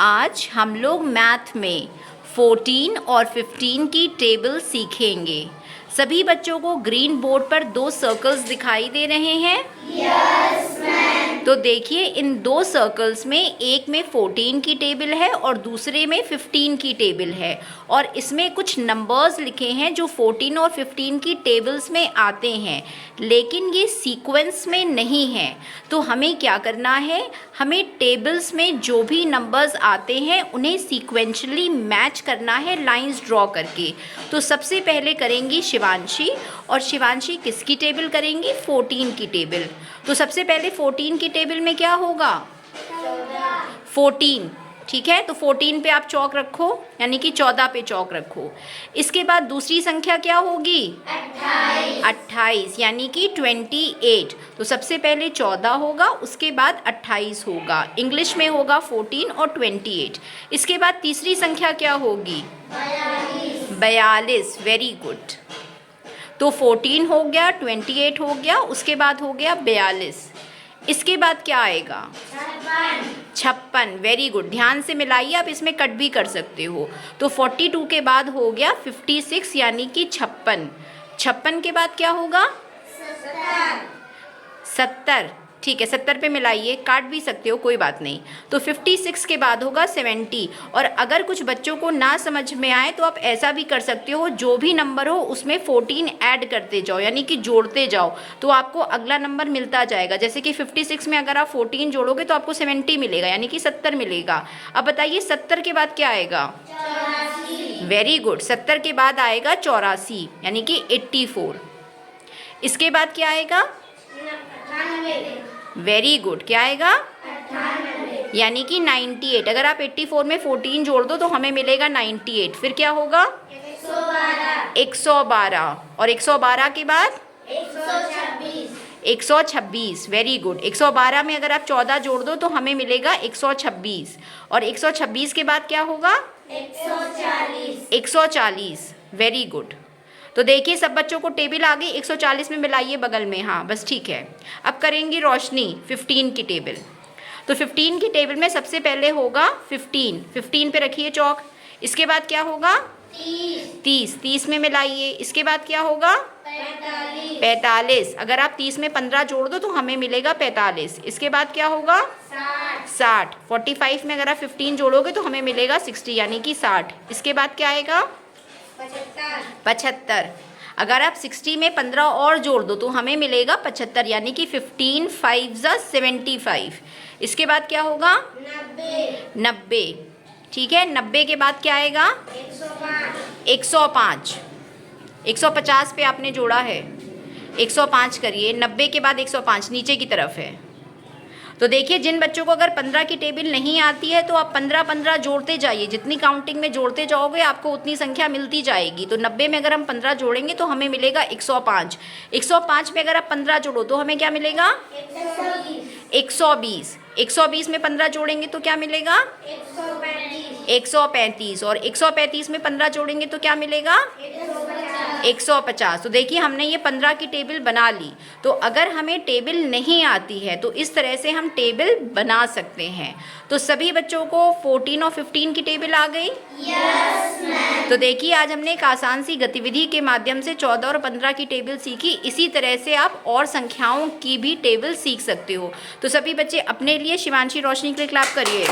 आज हम लोग मैथ में 14 और 15 की टेबल सीखेंगे। सभी बच्चों को ग्रीन बोर्ड पर 2 सर्कल्स दिखाई दे रहे हैं। Yes ma'am. तो देखिए, इन 2 सर्कल्स में एक में 14 की टेबल है और दूसरे में 15 की टेबल है, और इसमें कुछ नंबर्स लिखे हैं जो 14 और 15 की टेबल्स में आते हैं, लेकिन ये सीक्वेंस में नहीं है। तो हमें क्या करना है, हमें टेबल्स में जो भी नंबर्स आते हैं उन्हें सीक्वेंशली मैच करना है लाइंस ड्रॉ करके। तो सबसे पहले करेंगी शिवांशी, और शिवांशी किसकी टेबल करेंगी? 14 की टेबल। तो सबसे पहले 14 की टेबल में क्या होगा? 14, ठीक है। तो 14 पे आप चौक रखो, यानी कि 14 पे चौक रखो। इसके बाद दूसरी संख्या क्या होगी? 28, यानी कि 28। तो सबसे पहले 14 होगा, उसके बाद 28 होगा। इंग्लिश में होगा 14 और 28। इसके बाद तीसरी संख्या क्या होगी? 42। Very good. तो 14 हो गया, 28 हो गया, उसके बाद हो गया 42। इसके बाद क्या आएगा? 56। Very good. ध्यान से मिलाइए, आप इसमें कट भी कर सकते हो। तो 42 के बाद हो गया 56, यानी कि 56। 56 के बाद क्या होगा? 70। ठीक है, 70 पे मिलाइए, काट भी सकते हो, कोई बात नहीं। तो 56 के बाद होगा 70। और अगर कुछ बच्चों को ना समझ में आए तो आप ऐसा भी कर सकते हो, जो भी नंबर हो उसमें 14 ऐड करते जाओ, यानी कि जोड़ते जाओ, तो आपको अगला नंबर मिलता जाएगा। जैसे कि 56 में अगर आप 14 जोड़ोगे तो आपको 70 मिलेगा, यानी कि 70 मिलेगा। अब बताइए 70 के बाद क्या आएगा? 84। Very good. 70 के बाद आएगा 84, यानी कि 84। इसके बाद क्या आएगा? 98। Very good. क्या आएगा? 98। यानी कि 98। अगर आप 84 में 14 जोड़ दो तो हमें मिलेगा 98। फिर क्या होगा? 112। 112। और 112 के बाद 126। 126। Very good. 112 में अगर आप 14 जोड़ दो तो हमें मिलेगा 126। और 126 के बाद क्या होगा? 140। 140। Very good. तो देखिए, सब बच्चों को टेबल आ गई। 140 में मिलाइए बगल में, हाँ बस ठीक है। अब करेंगी रोशनी 15 की टेबल। तो 15 की टेबल में सबसे पहले होगा 15। 15 पे रखिए चौक। इसके बाद क्या होगा? 30। 30 में मिलाइए। इसके बाद क्या होगा? 45। 45। अगर आप 30 में 15 जोड़ दो तो हमें मिलेगा 45। इसके बाद क्या होगा? 60। 45 में अगर आप 15 जोड़ोगे तो हमें मिलेगा 60, यानी कि 60। इसके बाद क्या आएगा? 75। अगर आप 60 में 15 और जोड़ दो तो हमें मिलेगा 75, यानी कि 15 5 75। इसके बाद क्या होगा? 90। ठीक है, 90 के बाद क्या आएगा? 105। 150 पे आपने जोड़ा है, 105 करिए। 90 के बाद 105 नीचे की तरफ है। तो देखिए, जिन बच्चों को अगर 15 की टेबल नहीं आती है तो आप 15-15 जोड़ते जाइए। जितनी काउंटिंग में जोड़ते जाओगे आपको उतनी संख्या मिलती जाएगी। तो 90 में अगर हम 15 जोड़ेंगे तो हमें मिलेगा 105। 105 में अगर आप 15 जोड़ो तो हमें क्या मिलेगा? 120। 120 में 15 जोड़ेंगे तो क्या मिलेगा? 135। और 135 में 15 जोड़ेंगे तो क्या मिलेगा? 150। तो देखिए, हमने ये 15 की टेबल बना ली। तो अगर हमें टेबल नहीं आती है तो इस तरह से हम टेबल बना सकते हैं। तो सभी बच्चों को 14 और 15 की टेबल आ गई? Yes ma'am. तो देखिए, आज हमने एक आसान सी गतिविधि के माध्यम से 14 और 15 की टेबल सीखी। इसी तरह से आप और संख्याओं की भी टेबल सीख सकते हो। तो सभी बच्चे अपने लिए शिवांशी रोशनी के लिए क्लैप करिए।